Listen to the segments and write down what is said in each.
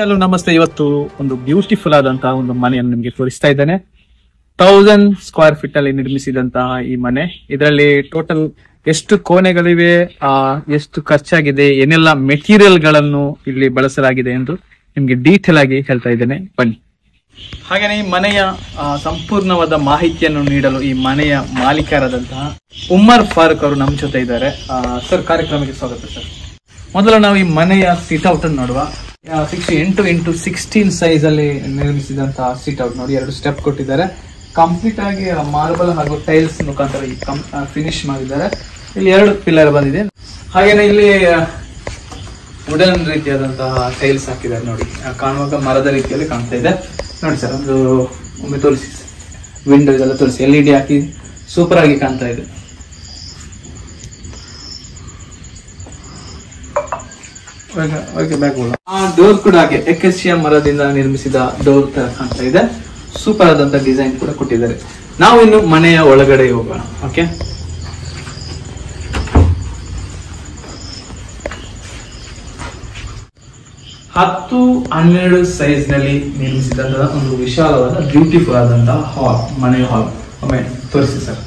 Hello ನಮಸ್ತೆ. ಇವತ್ತು ಒಂದು ಬ್ಯೂಟಿಫುಲ್ ಆದಂತಹ ಒಂದು ಮನೆಯನ್ನು ನಿಮಗೆ ತೋರಿಸ್ತಾ ಇದ್ದೇನೆ. 1000 ಸ್ಕ್ವೇರ್ ಫೀಟ್ ಅಲ್ಲಿ ನಿರ್ಮಿಸಿದಂತಹ ಈ ಮನೆ. ಇದರಲ್ಲಿ ಟೋಟಲ್ ಎಷ್ಟು ಕೋಣೆಗಳಿವೆ, ಎಷ್ಟು ಖರ್ಚಾಗಿದೆ, ಏನೆಲ್ಲ ಮೆಟೀರಿಯಲ್ ಗಳನ್ನು ಇಲ್ಲಿ ಬಳಸಲಾಗಿದೆ ಎಂದು ನಿಮ್ಗೆ ಡೀಟೇಲ್ ಆಗಿ ಹೇಳ್ತಾ ಇದ್ದೇನೆ, ಬನ್ನಿ. ಹಾಗೇನೆ ಈ ಮನೆಯ ಸಂಪೂರ್ಣವಾದ ಮಾಹಿತಿಯನ್ನು ನೀಡಲು ಈ ಮನೆಯ ಮಾಲೀಕರಾದಂತಹ ಉಮರ್ ಫಾರೂಕ್ ಅವರು ನಮ್ಮ ಜೊತೆ ಇದ್ದಾರೆ. ಸರ್, ಕಾರ್ಯಕ್ರಮಕ್ಕೆ ಸ್ವಾಗತ ಸರ್. ಮೊದಲು ನಾವು ಈ ಮನೆಯ ಸಿಟ್ ಔಟ್ ಅನ್ನು ನೋಡುವ. 8x16 ಸೈಜ್ ಅಲ್ಲಿ ನಿರ್ಮಿಸಿದಂತಹ ಸಿಟ್ ಔಟ್ ನೋಡಿ. 2 ಸ್ಟೆಪ್ ಕೊಟ್ಟಿದ್ದಾರೆ. ಕಂಪ್ಲೀಟ್ ಆಗಿ ಮಾರ್ಬಲ್ ಹಾಗೂ ಟೈಲ್ಸ್ ಮುಖಾಂತರ ಫಿನಿಶ್ ಮಾಡಿದ್ದಾರೆ. ಇಲ್ಲಿ 2 ಪಿಲ್ಲರ್ ಬಂದಿದೆ. ಹಾಗೇನೆ ಇಲ್ಲಿ ವುಡನ್ ರೀತಿಯಾದಂತಹ ಟೈಲ್ಸ್ ಹಾಕಿದ್ದಾರೆ ನೋಡಿ. ಕಾಣುವಾಗ ಮರದ ರೀತಿಯಲ್ಲಿ ಕಾಣ್ತಾ ಇದೆ ನೋಡಿ ಸರ್. ಒಂದು ಒಮ್ಮೆ ತೋರಿಸಿ, ವಿಂಡೋ ಇದೆಲ್ಲ ತೋರಿಸಿ. LED ಹಾಕಿ ಸೂಪರ್ ಆಗಿ ಕಾಣ್ತಾ ಇದೆ. ಡೋರ್ ಕೂಡ ಹಾಗೆ ಎಕೇಸಿಯಾ ಮರದಿಂದ ನಿರ್ಮಿಸಿದ ಡೋರ್ ತರ ಕಾಣ್ತಾ ಇದೆ. ಸೂಪರ್ ಆದಂತ ಡಿಸೈನ್ ಕೂಡ ಕೊಟ್ಟಿದ್ದಾರೆ. ನಾವು ಇನ್ನು ಮನೆಯ ಒಳಗಡೆ ಹೋಗೋಣ. ಓಕೆ, ಹತ್ತು 12 ಸೈಜ್ ನಲ್ಲಿ ನಿರ್ಮಿಸಿದಂತಹ ಒಂದು ವಿಶಾಲವಾದ ಬ್ಯೂಟಿಫುಲ್ ಆದಂತಹ ಹಾಲ್, ಮನೆಯ ಹಾಲ್. ಒಮ್ಮೆ ತೋರಿಸಿ ಸರ್.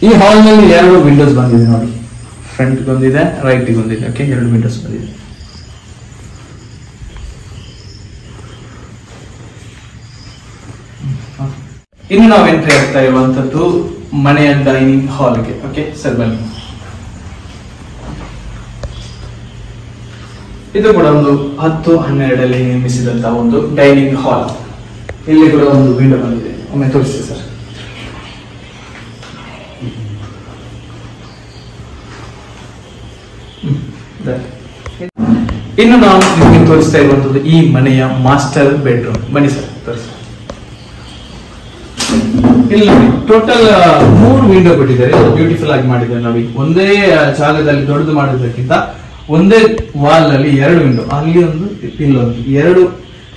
ಈ ಹಾಲ್ ನಲ್ಲಿ 2 ವಿಂಡೋಸ್ ಬಂದಿದೆ ನೋಡಿ. ಫ್ರಂಟ್ ಬಂದಿದೆ, ರೈಟ್ ಬಂದಿದೆ. ಓಕೆ, 2 ವಿಂಡೋಸ್ ಬಂದಿದೆ. ಇನ್ನು ನಾವು ಎಂಟ್ರಿ ಆಗ್ತಾ ಇರುವಂತದ್ದು ಮನೆಯ ಡೈನಿಂಗ್ ಹಾಲ್ಗೆ. ಓಕೆ ಸರ್, ಬನ್ನಿ. ಇದು ಕೂಡ ಒಂದು 10-12 ನಿರ್ಮಿಸಿದಂತಹ ಒಂದು ಡೈನಿಂಗ್ ಹಾಲ್. ಇಲ್ಲಿ ಕೂಡ ಒಂದು ವಿಂಡೋ ಬಂದಿದೆ. ಒಮ್ಮೆ ತೋರಿಸಿ ಸರ್. ಇನ್ನು ನಾವು ನಿಮಗೆ ತೋರಿಸ್ತಾ ಇರುವಂತದ್ದು ಈ ಮನೆಯ ಮಾಸ್ಟರ್ ಬೆಡ್ರೂಮ್. ಬನ್ನಿ ಸರ್, ತೋರಿಸಿ. ಇಲ್ಲಿ ನೋಡಿ, ಟೋಟಲ್ 3 ವಿಂಡೋ ಕೊಟ್ಟಿದ್ದಾರೆ. ಬ್ಯೂಟಿಫುಲ್ ಆಗಿ ಮಾಡಿದ್ದಾರೆ ನೋಡಿ. ಒಂದೇ ಜಾಗದಲ್ಲಿ ದೊಡ್ಡದು ಮಾಡೋದಕ್ಕಿಂತ ಒಂದೇ ವಾಲ್ ಅಲ್ಲಿ 2 ವಿಂಡೋ, ಅಲ್ಲಿ ಒಂದು ಇಲ್ಲೊಂದು, 2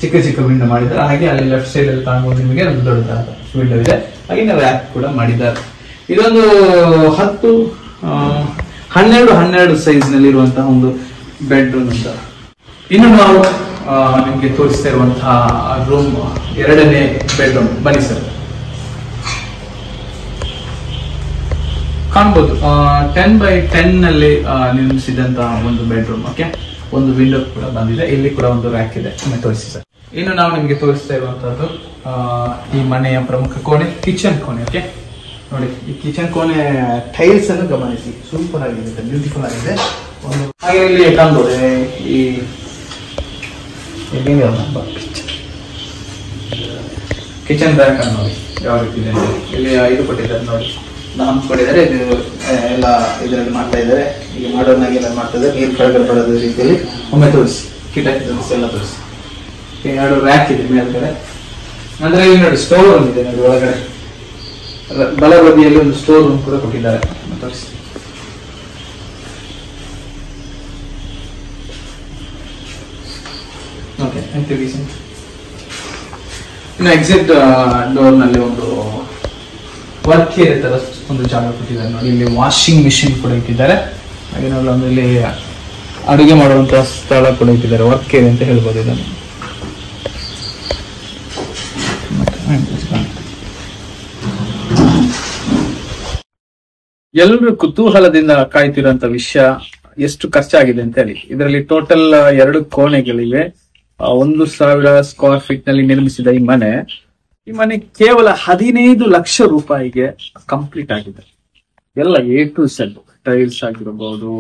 ಚಿಕ್ಕ ಚಿಕ್ಕ ವಿಂಡೋ ಮಾಡಿದ್ದಾರೆ. ಹಾಗೆ ಅಲ್ಲಿ ಲೆಫ್ಟ್ ಸೈಡ್ ಅಲ್ಲಿ ಕಾಣಬಹುದು ನಿಮಗೆ ಒಂದು ದೊಡ್ಡದಾದ ವಿಂಡೋ ಇದೆ. ಹಾಗೆ ರ್ಯಾಕ್ ಕೂಡ ಮಾಡಿದ್ದಾರೆ. ಇದೊಂದು 12 ಸೈಜ್ ನಲ್ಲಿ ಇರುವಂತಹ ಒಂದು ಬೆಡ್ರೂಮ್ ಅಂತ. ಇನ್ನು ನಾವು ನಿಮ್ಗೆ ತೋರಿಸ್ತಾ ಇರುವಂತಹ ರೂಮ್ 2ನೇ ಬೆಡ್ರೂಮ್. ಬನ್ನಿ ಸರ್, ಕಾಣ್ಬೋದು. 10x10 ನಲ್ಲಿ ನಿರ್ಮಿಸಿದಂತಹ ಒಂದು ಬೆಡ್ರೂಮ್. ಓಕೆ, ಒಂದು ವಿಂಡೋ ಕೂಡ ಬಂದಿದೆ. ಇಲ್ಲಿ ಕೂಡ ಒಂದು ರ್ಯಾಕ್ ಇದೆ. ತೋರಿಸಿ ಸರ್. ಇನ್ನು ನಾವು ನಿಮ್ಗೆ ತೋರಿಸ್ತಾ ಇರುವಂತದ್ದು ಈ ಮನೆಯ ಪ್ರಮುಖ ಕೋಣೆ, ಕಿಚನ್ ಕೋಣೆ. ಓಕೆ ನೋಡಿ, ಈ ಕಿಚನ್ ಕೋಣೆ ಟೈಲ್ಸ್ ಅನ್ನು ಗಮನಿಸಿ. ಸೂಪರ್ ಆಗಿದೆ, ಬ್ಯೂಟಿಫುಲ್ ಆಗಿದೆ. ಹಾಗೆ ಇಲ್ಲಿ ಕಾಣ್ಬೋದು ಈ ಕಿಚನ್ ರ್ಯಾಕ್ ಅನ್ನು ನೋಡಿ ಯಾವ ರೀತಿ ಇದೆ. ಇಲ್ಲಿ ಇದು ಕೊಟ್ಟಿದ್ದಾರೆ ನೋಡಿ, ನಾಮ್ಸ್ ಕೊಟ್ಟಿದ್ದಾರೆ. ಇದು ಎಲ್ಲ ಇದರಲ್ಲಿ ಮಾಡ್ತಾ ಇದ್ದಾರೆ. ಈಗ ಮಾಡರ್ನ್ ಆಗಿ ಎಲ್ಲ ಮಾಡ್ತಾ ಇದ್ದಾರೆ. ನೀರು ಕೆಳಗಡೆ ಬರೋದ ರೀತಿಯಲ್ಲಿ. ಒಮ್ಮೆ ತೋರಿಸಿ, ಕಿಟಕಿ ತೋರಿಸಿ, ಎಲ್ಲ ತೋರಿಸಿ. 2 ರ್ಯಾಕ್ ಇದೆ ಮೇಲ್ಗಡೆ. ನಂತರ ಇಲ್ಲಿ ನೋಡಿ ಸ್ಟೋರ್ ರೂಮ್ ಇದೆ ನೋಡಿ. ಒಳಗಡೆ ಬಲಬದಿಯಲ್ಲಿ ಒಂದು ಸ್ಟೋರ್ ರೂಮ್ ಕೂಡ ಕೊಟ್ಟಿದ್ದಾರೆ. ತೋರಿಸಿ. ಓಕೆ, ಇನ್ನು ಎಕ್ಸಿಟ್ ಡೋರ್ ನಲ್ಲಿ ಒಂದು ವರ್ಕ್ ಏರಿಯಾ ತರ ಒಂದು ಜಾಗ ಕೊಟ್ಟಿದ್ದಾರೆ ನೋಡಿ. ಇಲ್ಲಿ ವಾಷಿಂಗ್ ಮಿಷಿನ್ ಕೂಡ ಇಟ್ಟಿದ್ದಾರೆ. ಹಾಗೆ ನೋಡಿ, ಒಂದು ಇಲ್ಲಿ ಅಡುಗೆ ಮಾಡುವಂತಹ ಸ್ಥಳ ಕೂಡ ಇಟ್ಟಿದ್ದಾರೆ. ವರ್ಕ್ ಏರಿಯಾ ಅಂತ ಹೇಳ್ಬೋದು ಇದನ್ನು. ಎಲ್ಲರೂ ಕುತೂಹಲದಿಂದ ಕಾಯ್ತಿರುವಂತ ವಿಷಯ ಎಷ್ಟು ಖರ್ಚಾಗಿದೆ ಅಂತ ಹೇಳಿ. ಇದರಲ್ಲಿ ಟೋಟಲ್ 2 ಕೋಣೆಗಳಿವೆ. 1000 ಸ್ಕ್ವೇರ್ ಫೀಟ್ ನಲ್ಲಿ ನಿರ್ಮಿಸಿದ ಈ ಮನೆ ಕೇವಲ 15 ಲಕ್ಷ ರೂಪಾಯಿಗೆ ಕಂಪ್ಲೀಟ್ ಆಗಿದೆ. ಎಲ್ಲ A to Z, ಟೈಲ್ಸ್ ಆಗಿರಬಹುದು,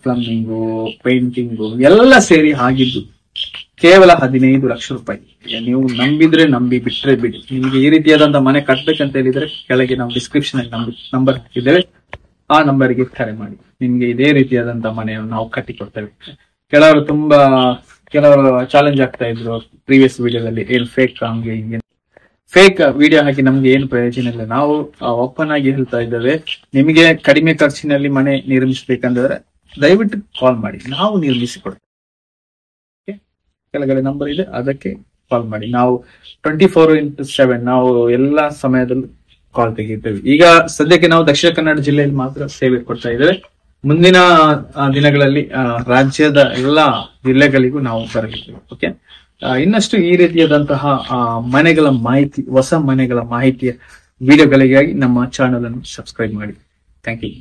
ಪ್ಲಂಬಿಂಗು, ಪೇಂಟಿಂಗು ಎಲ್ಲ ಸೇರಿ ಆಗಿದ್ದು ಕೇವಲ 15 ಲಕ್ಷ ರೂಪಾಯಿ. ನೀವು ನಂಬಿದ್ರೆ ನಂಬಿ, ಬಿಟ್ರೆ ಬಿಡಿ. ನಿಮ್ಗೆ ಈ ರೀತಿಯಾದಂತಹ ಮನೆ ಕಟ್ಬೇಕಂತ ಹೇಳಿದ್ರೆ ಕೆಳಗೆ ನಾವು ಡಿಸ್ಕ್ರಿಪ್ಷನ್ ಅಲ್ಲಿ ನಂಬರ್ ಹಾಕಿದ್ದೇವೆ. ಆ ನಂಬರ್ಗೆ ಕರೆ ಮಾಡಿ. ನಿಮ್ಗೆ ಇದೇ ರೀತಿಯಾದಂತಹ ಮನೆಯನ್ನು ನಾವು ಕಟ್ಟಿಕೊಡ್ತೇವೆ. ಕೆಲವರು ಚಾಲೆಂಜ್ ಆಗ್ತಾ ಇದ್ರು ಪ್ರೀವಿಯಸ್ ವಿಡಿಯೋದಲ್ಲಿ, ಏನ್ ಫೇಕ್ ಹಂಗೆ ಹಿಂಗೆ. ಫೇಕ್ ವಿಡಿಯೋ ಹಾಕಿ ನಮ್ಗೆ ಏನು ಪ್ರಯೋಜನ ಇಲ್ಲ. ನಾವು ಓಪನ್ ಆಗಿ ಹೇಳ್ತಾ ಇದ್ದೇವೆ. ನಿಮಗೆ ಕಡಿಮೆ ಖರ್ಚಿನಲ್ಲಿ ಮನೆ ನಿರ್ಮಿಸಬೇಕಂದ್ರೆ ದಯವಿಟ್ಟು ಕಾಲ್ ಮಾಡಿ, ನಾವು ನಿರ್ಮಿಸಿ ಕೊಡ್ತೇವೆ. ಕೆಳಗಡೆ ನಂಬರ್ ಇದೆ, ಅದಕ್ಕೆ ಕಾಲ್ ಮಾಡಿ. ನಾವು 24x7 ನಾವು ಎಲ್ಲಾ ಸಮಯದಲ್ಲೂ ಕಾಲ್ ತೆಗಿತೇವೆ. ಈಗ ಸದ್ಯಕ್ಕೆ ನಾವು ದಕ್ಷಿಣ ಕನ್ನಡ ಜಿಲ್ಲೆಯಲ್ಲಿ ಮಾತ್ರ ಸೇವೆ ಕೊಡ್ತಾ ಇದ್ದೇವೆ. ಮುಂದಿನ ದಿನಗಳಲ್ಲಿ ರಾಜ್ಯದ ಎಲ್ಲಾ ಜಿಲ್ಲೆಗಳಿಗೂ ನಾವು ಬರಲಿದ್ದೇವೆ. ಓಕೆ, ಇನ್ನಷ್ಟು ಈ ರೀತಿಯಾದಂತಹ ಮನೆಗಳ ಮಾಹಿತಿ, ಹೊಸ ಮನೆಗಳ ಮಾಹಿತಿಯ ವಿಡಿಯೋಗಳಿಗಾಗಿ ನಮ್ಮ ಚಾನಲ್ ಅನ್ನು ಸಬ್ಸ್ಕ್ರೈಬ್ ಮಾಡಿ. Thank you.